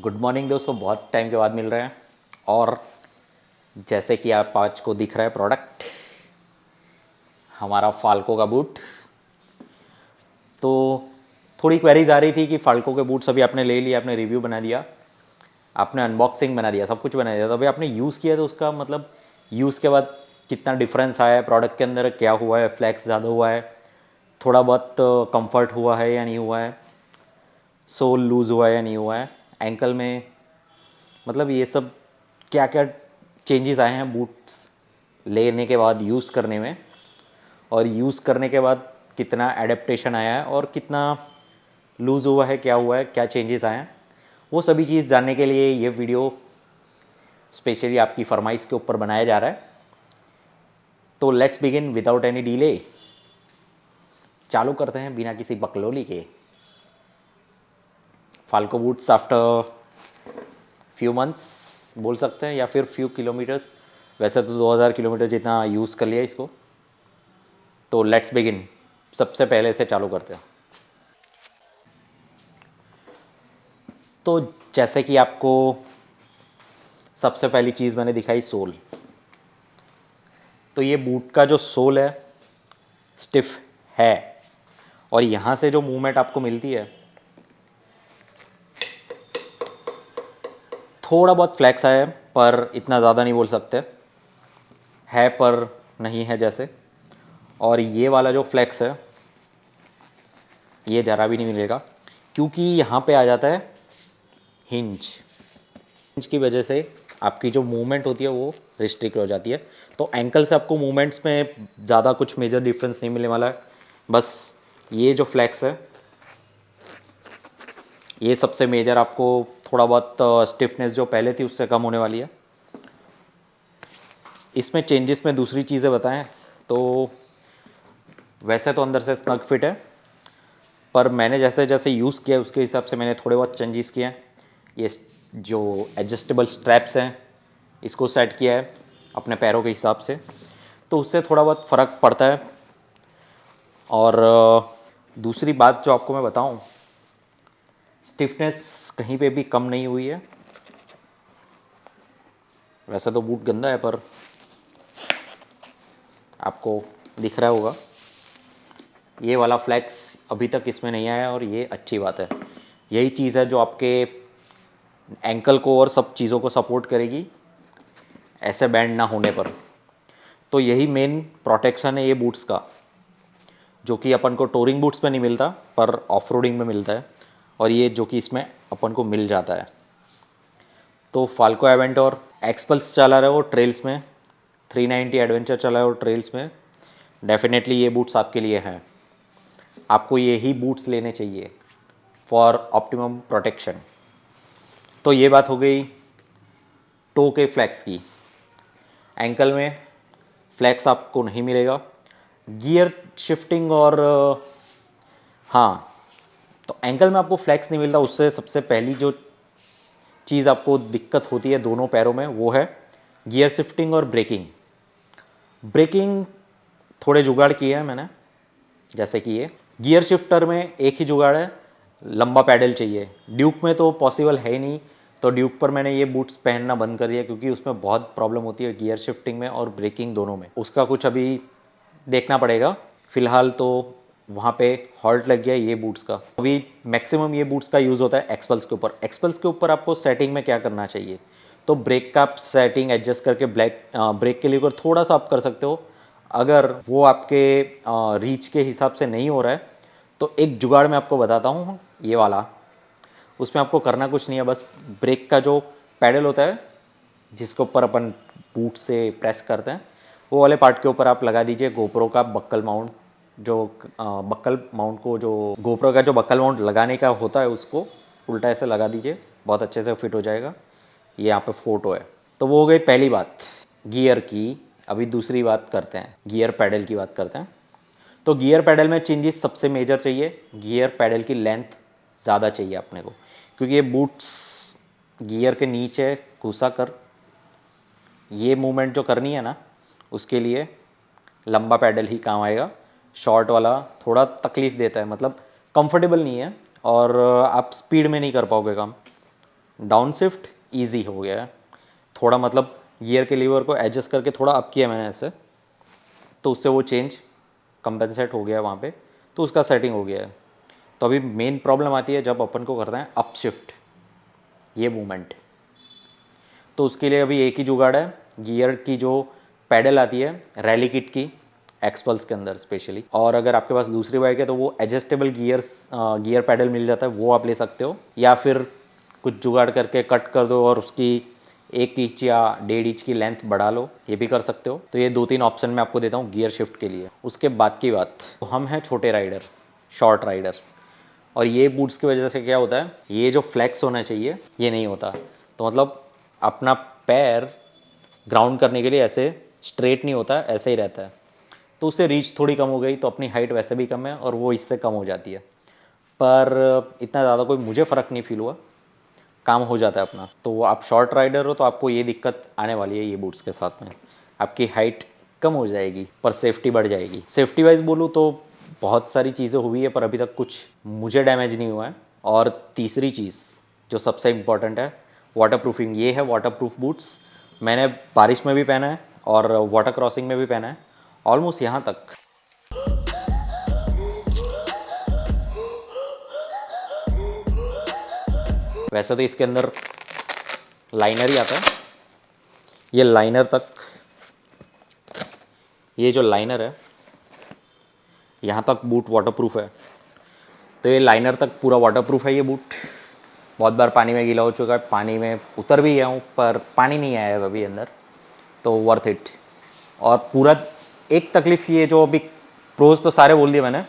Good morning दोस्तों, बहुत time के बाद मिल रहे हैं। और जैसे कि आप आज को दिख रहा है प्रोडक्ट हमारा फाल्को का बूट। तो थोड़ी क्वेरीज आ रही थी कि फाल्को के बूट्स अभी आपने ले लिया, आपने रिव्यू बना दिया, आपने अनबॉक्सिंग बना दिया, सब कुछ बना दिया, तो अभी आपने यूज़ किया तो उसका मतलब यूज़ के बाद कितना डिफरेंस आया है प्रोडक्ट के अंदर, क्या हुआ है, फ्लैक्स ज़्यादा हुआ है, थोड़ा बहुत कंफर्ट हुआ है या नहीं हुआ है, सोल लूज़ हुआ है या नहीं हुआ है, एंकल में, मतलब ये सब क्या क्या चेंजेस आए हैं बूट्स लेने के बाद यूज़ करने में, और यूज़ करने के बाद कितना एडेप्टेशन आया है और कितना लूज़ हुआ है, क्या हुआ है, क्या चेंजेस आए हैं, वो सभी चीज़ जानने के लिए ये वीडियो स्पेशली आपकी फरमाइश के ऊपर बनाया जा रहा है। तो let's begin without any delay. चालू करते हैं बिना किसी बकलोली के। फाल्को बूट्स आफ्टर फ्यू मंथ्स बोल सकते हैं, या फिर फ्यू किलोमीटर्स। वैसे तो 2000 किलोमीटर जितना यूज़ कर लिया इसको। तो लेट्स बिगिन, सबसे पहले से चालू करते हैं। तो जैसे कि आपको सबसे पहली चीज़ मैंने दिखाई सोल। तो ये बूट का जो सोल है स्टिफ है, और यहाँ से जो मूवमेंट आपको मिलती है थोड़ा बहुत फ्लैक्स है, पर इतना ज़्यादा नहीं बोल सकते है, पर नहीं है जैसे। और ये वाला जो फ्लैक्स है ये ज़रा भी नहीं मिलेगा, क्योंकि यहाँ पे आ जाता है हिंज। हिंज की वजह से आपकी जो मूवमेंट होती है वो रिस्ट्रिक्ट हो जाती है। तो एंकल से आपको मूवमेंट्स में ज़्यादा कुछ मेजर डिफरेंस नहीं मिलने वाला है। बस ये जो फ्लैक्स है ये सबसे मेजर, आपको थोड़ा बहुत स्टिफनेस जो पहले थी उससे कम होने वाली है। इसमें चेंजेस में दूसरी चीज़ें बताएं तो वैसे तो अंदर से स्नग फिट है, पर मैंने जैसे जैसे यूज़ किया उसके हिसाब से मैंने थोड़े बहुत चेंजेस किए हैं। ये जो एडजस्टेबल स्ट्रैप्स हैं इसको सेट किया है अपने पैरों के हिसाब से, तो उससे थोड़ा बहुत फ़र्क पड़ता है। और दूसरी बात जो आपको मैं बताऊं, स्टिफनेस कहीं पे भी कम नहीं हुई है। वैसे तो बूट गंदा है, पर आपको दिख रहा होगा ये वाला फ्लैक्स अभी तक इसमें नहीं आया, और ये अच्छी बात है। यही चीज़ है जो आपके एंकल को और सब चीज़ों को सपोर्ट करेगी ऐसे बैंड ना होने पर। तो यही मेन प्रोटेक्शन है ये बूट्स का, जो कि अपन को टूरिंग बूट्स में नहीं मिलता पर ऑफ रोडिंग में मिलता है, और ये जो कि इसमें अपन को मिल जाता है। तो फाल्को एवेंटोर एक्सपल्स चला रहा है वो ट्रेल्स में, 390 एडवेंचर चला है वो ट्रेल्स में, डेफिनेटली ये बूट्स आपके लिए हैं। आपको यही बूट्स लेने चाहिए फॉर ऑप्टिमम प्रोटेक्शन। तो ये बात हो गई टो के फ्लैक्स की। एंकल में फ्लैक्स आपको नहीं मिलेगा। गियर शिफ्टिंग और हाँ, तो एंकल में आपको फ्लैक्स नहीं मिलता, उससे सबसे पहली जो चीज़ आपको दिक्कत होती है दोनों पैरों में वो है गियर शिफ्टिंग और ब्रेकिंग। ब्रेकिंग थोड़े जुगाड़ किए हैं मैंने, जैसे कि ये गियर शिफ्टर में एक ही जुगाड़ है, लंबा पैडल चाहिए। ड्यूक में तो पॉसिबल है ही नहीं, तो ड्यूक पर मैंने ये बूट्स पहनना बंद कर दिया, क्योंकि उसमें बहुत प्रॉब्लम होती है गियर शिफ्टिंग में और ब्रेकिंग दोनों में। उसका कुछ अभी देखना पड़ेगा। फ़िलहाल तो वहाँ पे हॉल्ट लग गया ये बूट्स का। अभी मैक्सिमम ये बूट्स का यूज़ होता है एक्सपल्स के ऊपर। एक्सपल्स के ऊपर आपको सेटिंग में क्या करना चाहिए, तो ब्रेक का सेटिंग एडजस्ट करके ब्रेक के लिए थोड़ा सा आप कर सकते हो। अगर वो आपके रीच के हिसाब से नहीं हो रहा है तो एक जुगाड़ मैं आपको बताता हूँ, ये वाला। उसमें आपको करना कुछ नहीं है, बस ब्रेक का जो पैडल होता है जिसके ऊपर अपन बूट से प्रेस करते हैं, वो वाले पार्ट के ऊपर आप लगा दीजिए गोप्रो का बक्कल माउंट। जो बक्कल माउंट को, जो गोप्रो का जो बक्कल माउंट लगाने का होता है उसको उल्टा ऐसे लगा दीजिए, बहुत अच्छे से फिट हो जाएगा। ये यहाँ पे फ़ोटो है। तो वो हो गई पहली बात गियर की। अभी दूसरी बात करते हैं, गियर पैडल की बात करते हैं। तो गियर पैडल में चेंजेस सबसे मेजर चाहिए, गियर पैडल की लेंथ ज़्यादा चाहिए अपने को, क्योंकि ये बूट्स गियर के नीचे घुसा कर ये मूवमेंट जो करनी है ना, उसके लिए लंबा पैडल ही काम आएगा। शॉर्ट वाला थोड़ा तकलीफ़ देता है, मतलब कंफर्टेबल नहीं है, और आप स्पीड में नहीं कर पाओगे काम। डाउन शिफ्ट ईजी हो गया है थोड़ा, मतलब गियर के लीवर को एडजस्ट करके थोड़ा अप किया मैंने ऐसे, तो उससे वो चेंज कंपेंसेट हो गया वहाँ पे, तो उसका सेटिंग हो गया है। तो अभी मेन प्रॉब्लम आती है जब अपन को करना है अप शिफ्ट, ये मूवमेंट। तो उसके लिए अभी एक ही जुगाड़ है, गियर की जो पैडल आती है रैली किट की, एक्सपल्स के अंदर स्पेशली, और अगर आपके पास दूसरी बाइक है तो वो एडजस्टेबल गियर पैडल मिल जाता है, वो आप ले सकते हो, या फिर कुछ जुगाड़ करके कट कर दो और उसकी 1 इंच या 1.5 इंच की लेंथ बढ़ा लो, ये भी कर सकते हो। तो ये 2-3 ऑप्शन मैं आपको देता हूँ गियर शिफ्ट के लिए। उसके बाद की बात, तो हम हैं छोटे राइडर, शॉर्ट राइडर, और ये बूट्स की वजह से क्या होता है, ये जो फ्लेक्स होना चाहिए ये नहीं होता। तो मतलब अपना पैर ग्राउंड करने के लिए ऐसे स्ट्रेट नहीं होता, ऐसे ही रहता है, तो उससे रीच थोड़ी कम हो गई, तो अपनी हाइट वैसे भी कम है और वो इससे कम हो जाती है। पर इतना ज़्यादा कोई मुझे फ़र्क नहीं फील हुआ, काम हो जाता है अपना। तो आप शॉर्ट राइडर हो तो आपको ये दिक्कत आने वाली है ये बूट्स के साथ में, आपकी हाइट कम हो जाएगी पर सेफ्टी बढ़ जाएगी। सेफ्टी वाइज बोलूँ तो बहुत सारी चीज़ें हुई है पर अभी तक कुछ मुझे डैमेज नहीं हुआ है। और तीसरी चीज़ जो सबसे इम्पॉर्टेंट है, वाटर प्रूफिंग। ये है वाटर प्रूफ बूट्स, मैंने बारिश में भी पहना है और वाटर क्रॉसिंग में भी पहना है, ऑलमोस्ट यहाँ तक। वैसे तो इसके अंदर लाइनर ही आता है, ये लाइनर तक, ये जो लाइनर है यहाँ तक बूट वाटरप्रूफ है। तो ये लाइनर तक पूरा वाटरप्रूफ है ये बूट। बहुत बार पानी में गीला हो चुका है, पानी में उतर भी गया हूँ पर पानी नहीं आया है अभी अंदर, तो वर्थ इट। और पूरा एक तकलीफ़ ये, जो अभी प्रोज तो सारे बोल दिए मैंने,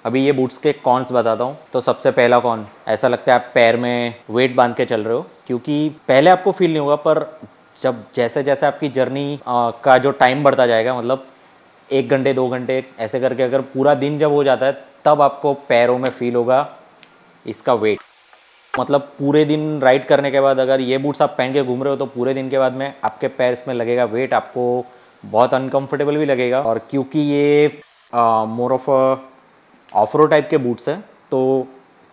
अभी ये बूट्स के कॉन्स बताता हूँ। तो सबसे पहला कॉन, ऐसा लगता है आप पैर में वेट बांध के चल रहे हो, क्योंकि पहले आपको फील नहीं होगा पर जब जैसे जैसे आपकी जर्नी का जो टाइम बढ़ता जाएगा, मतलब 1 घंटे 2 घंटे ऐसे करके अगर पूरा दिन जब हो जाता है, तब आपको पैरों में फील होगा इसका वेट। मतलब पूरे दिन राइड करने के बाद अगर ये बूट्स आप पहन के घूम रहे हो तो पूरे दिन के बाद में आपके पैर में लगेगा वेट, आपको बहुत अनकंफर्टेबल भी लगेगा। और क्योंकि ये more of of road type के बूट्स हैं तो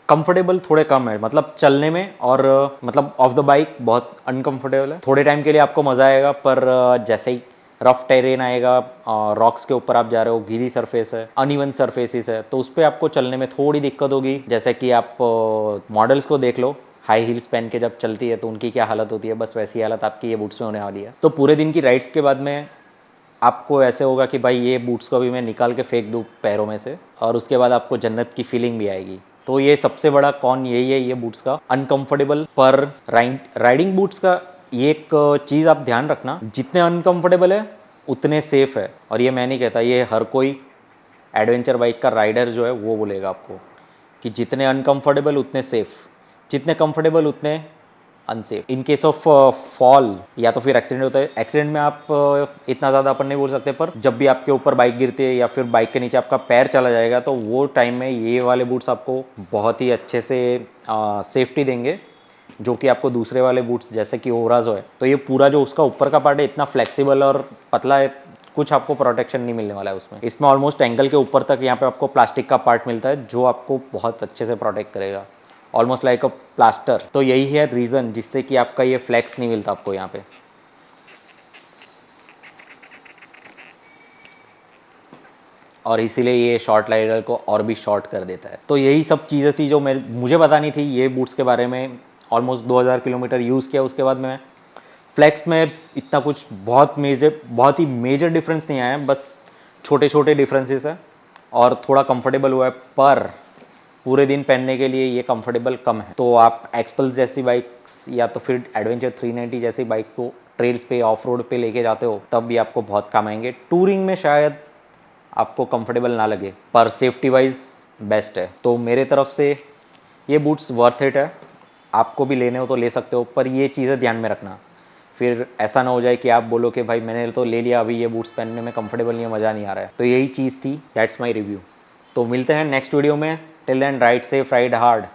कंफर्टेबल थोड़े कम है, मतलब चलने में, और मतलब ऑफ द बाइक बहुत अनकंफर्टेबल है। थोड़े टाइम के लिए आपको मज़ा आएगा पर जैसे ही रफ टेरेन आएगा, रॉक्स के ऊपर आप जा रहे हो, गीली सरफेस है, अनइवन सरफेसेस है, तो उस पर आपको चलने में थोड़ी दिक्कत होगी। जैसे कि आप मॉडल्स को देख लो, हाई हील्स पहन के जब चलती है तो उनकी क्या हालत होती है, बस वैसी हालत आपकी ये बूट्स में होने वाली है। तो पूरे दिन की राइड्स के बाद में आपको ऐसे होगा कि भाई ये बूट्स को भी मैं निकाल के फेंक दूँ पैरों में से, और उसके बाद आपको जन्नत की फीलिंग भी आएगी। तो ये सबसे बड़ा कॉन यही है ये बूट्स का, अनकंफर्टेबल। पर राइडिंग बूट्स का ये एक चीज़ आप ध्यान रखना, जितने अनकंफर्टेबल है उतने सेफ है। और ये मैं नहीं कहता, ये हर कोई एडवेंचर बाइक का राइडर जो है वो बोलेगा आपको कि जितने अनकंफर्टेबल उतने सेफ, जितने कंफर्टेबल उतने unsafe. In case of fall या तो फिर एक्सीडेंट होता है, एक्सीडेंट में आप इतना ज़्यादा अपन नहीं बोल सकते, पर जब भी आपके ऊपर बाइक गिरती है या फिर बाइक के नीचे आपका पैर चला जाएगा, तो वो टाइम में ये वाले बूट्स आपको बहुत ही अच्छे से सेफ्टी देंगे, जो कि आपको दूसरे वाले बूट्स जैसे कि ओवराजो है, तो ये पूरा जो उसका ऊपर का पार्ट है इतना फ्लेक्सिबल और पतला है, कुछ आपको प्रोटेक्शन नहीं मिलने वाला है उसमें। इसमें ऑलमोस्ट एंकल के ऊपर तक यहाँ पे आपको प्लास्टिक का पार्ट मिलता है जो आपको बहुत अच्छे से प्रोटेक्ट करेगा, ऑलमोस्ट लाइक अ प्लास्टर। तो यही है रीज़न जिससे कि आपका ये फ्लेक्स नहीं मिलता आपको यहाँ पे। और इसीलिए ये शॉर्ट राइडर को और भी शॉर्ट कर देता है। तो यही सब चीज़ें थी जो मुझे बतानी थी ये बूट्स के बारे में। ऑलमोस्ट 2000 किलोमीटर यूज़ किया, उसके बाद मैं फ्लेक्स में इतना कुछ बहुत ही मेजर डिफरेंस नहीं आया, बस छोटे छोटे डिफरेंसेस है और थोड़ा कंफर्टेबल हुआ है, पर पूरे दिन पहनने के लिए ये कंफर्टेबल कम है। तो आप एक्सपल्स जैसी बाइक्स या तो फिर एडवेंचर 390 जैसी बाइक को ट्रेल्स पे ऑफ रोड पे लेके जाते हो तब भी आपको बहुत काम आएंगे। टूरिंग में शायद आपको कंफर्टेबल ना लगे, पर सेफ्टी वाइज बेस्ट है। तो मेरे तरफ से ये बूट्स वर्थ इट है, आपको भी लेने हो तो ले सकते हो, पर ये चीज़ें ध्यान में रखना, फिर ऐसा ना हो जाए कि आप बोलो कि भाई मैंने तो ले लिया, अभी ये बूट्स पहनने में कंफर्टेबल नहीं है, मज़ा नहीं आ रहा है। तो यही चीज़ थी, दैट्स माई रिव्यू। तो मिलते हैं नेक्स्ट वीडियो में, till then ride safe, ride hard.